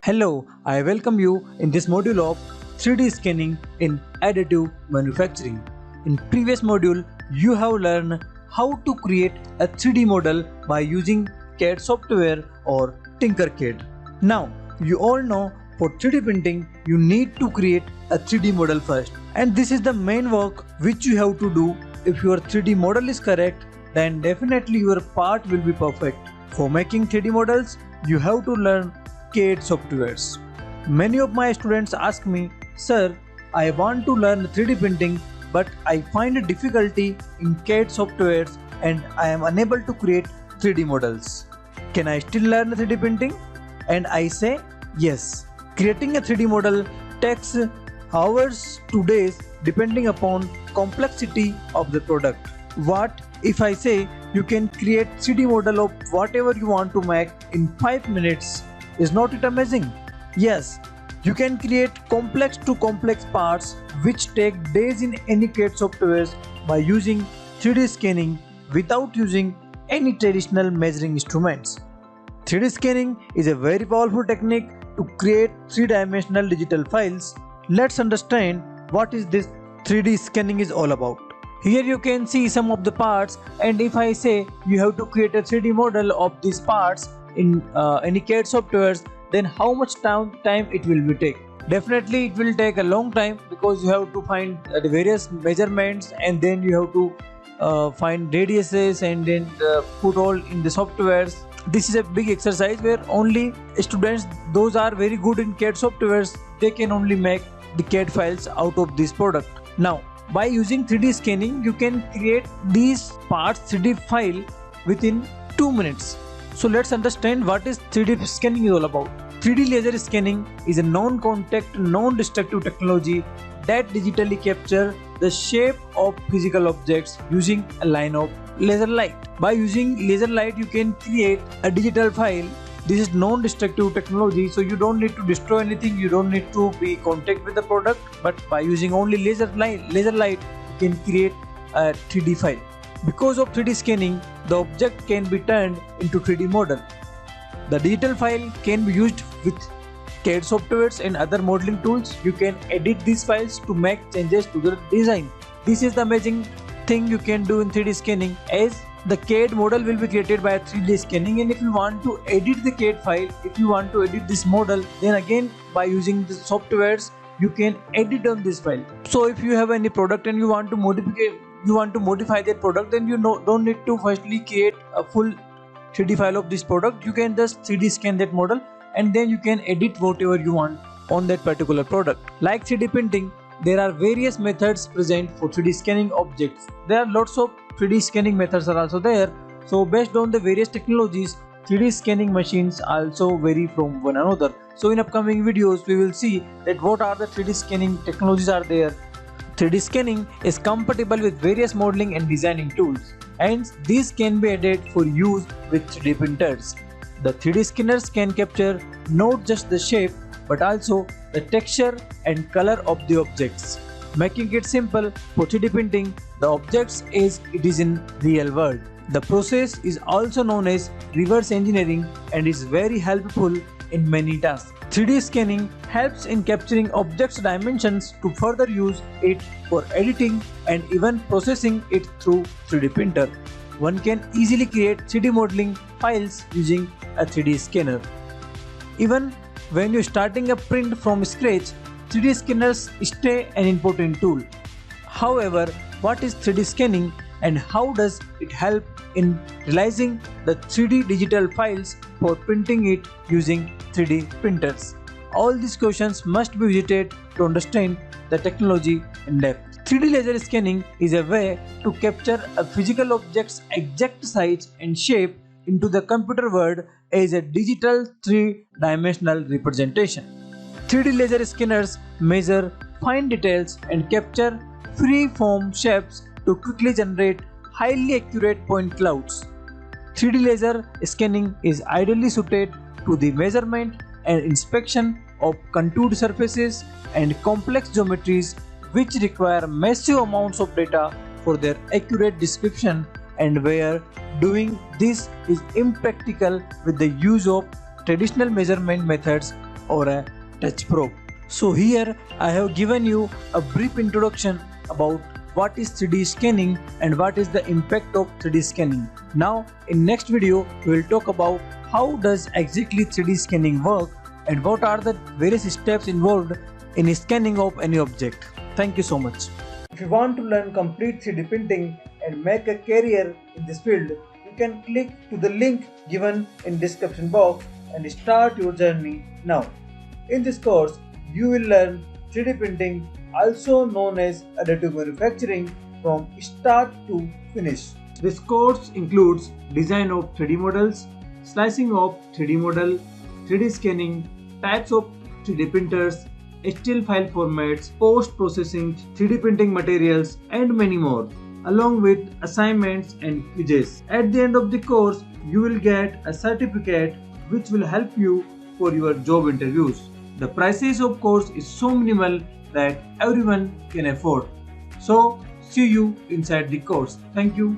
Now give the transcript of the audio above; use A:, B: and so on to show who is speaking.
A: Hello, I welcome you in this module of 3D scanning in additive manufacturing. In previous module, you have learned how to create a 3D model by using CAD software or Tinkercad. Now, you all know for 3D printing, you need to create a 3D model first. And this is the main work which you have to do. If your 3D model is correct, then definitely your part will be perfect. For making 3D models, you have to learn CAD softwares. Many of my students ask me, Sir, I want to learn 3D printing, but I find a difficulty in CAD softwares and I am unable to create 3D models. Can I still learn 3D printing? And I say, yes. Creating a 3D model takes hours to days depending upon complexity of the product. What if I say you can create 3D model of whatever you want to make in 5 minutes? Is not it amazing? Yes, you can create complex to complex parts which take days in any CAD softwares by using 3D scanning without using any traditional measuring instruments. 3D scanning is a very powerful technique to create three-dimensional digital files. Let's understand what is this 3D scanning is all about. Here you can see some of the parts, and if I say you have to create a 3D model of these parts in any CAD softwares, then how much time it will take? Definitely it will take a long time because you have to find the various measurements and then you have to find radiuses and then put all in the softwares. This is a big exercise where only students, those are very good in CAD softwares, they can only make the CAD files out of this product. Now, by using 3D scanning, you can create these parts 3D file within 2 minutes. So let's understand what is 3D scanning is all about. 3D laser scanning is a non-contact, non-destructive technology that digitally captures the shape of physical objects using a line of laser light. By using laser light, you can create a digital file. This is non-destructive technology, so you don't need to destroy anything, you don't need to be in contact with the product, but by using only laser light, you can create a 3D file. Because of 3D scanning, the object can be turned into 3D model. The digital file can be used with CAD softwares and other modeling tools. You can edit these files to make changes to the design. This is the amazing thing you can do in 3D scanning, as the CAD model will be created by 3D scanning, and if you want to edit the CAD file, if you want to edit this model, then again by using the softwares you can edit on this file. So if you have any product and you want to modify that product, then you don't need to firstly create a full 3D file of this product. You can just 3D scan that model and then you can edit whatever you want on that particular product. Like 3D printing, there are various methods present for 3D scanning objects. There are lots of 3D scanning methods are also there. So based on the various technologies, 3D scanning machines also vary from one another. So in upcoming videos, we will see that what are the 3D scanning technologies are there. 3D scanning is compatible with various modeling and designing tools, and these can be added for use with 3D printers. The 3D scanners can capture not just the shape but also the texture and color of the objects, making it simple for 3D printing the objects as it is in real world. The process is also known as reverse engineering and is very helpful in many tasks. 3D scanning helps in capturing objects' dimensions to further use it for editing and even processing it through 3D printer. One can easily create 3D modeling files using a 3D scanner. Even when you're starting a print from scratch, 3D scanners stay an important tool. However, what is 3D scanning and how does it help in realizing the 3D digital files for printing it using 3D printers? All these questions must be visited to understand the technology in depth. 3D laser scanning is a way to capture a physical object's exact size and shape into the computer world as a digital 3-dimensional representation. 3D laser scanners measure fine details and capture free-form shapes to quickly generate highly accurate point clouds. 3D laser scanning is ideally suited to the measurement and inspection of contoured surfaces and complex geometries which require massive amounts of data for their accurate description, and where doing this is impractical with the use of traditional measurement methods or a touch probe. So here I have given you a brief introduction about what is 3D scanning and what is the impact of 3D scanning. Now in next video we will talk about how does exactly 3D scanning work and what are the various steps involved in scanning of any object. Thank you so much. If you want to learn complete 3D printing and make a career in this field, you can click to the link given in description box and start your journey now. In this course, you will learn 3D printing, also known as additive manufacturing, from start to finish. This course includes design of 3D models, slicing of 3D model, 3D scanning, types of 3D printers, STL file formats, post-processing, 3D printing materials, and many more, along with assignments and quizzes. At the end of the course, you will get a certificate which will help you for your job interviews. The prices of course is so minimal that everyone can afford. So see you inside the course. Thank you.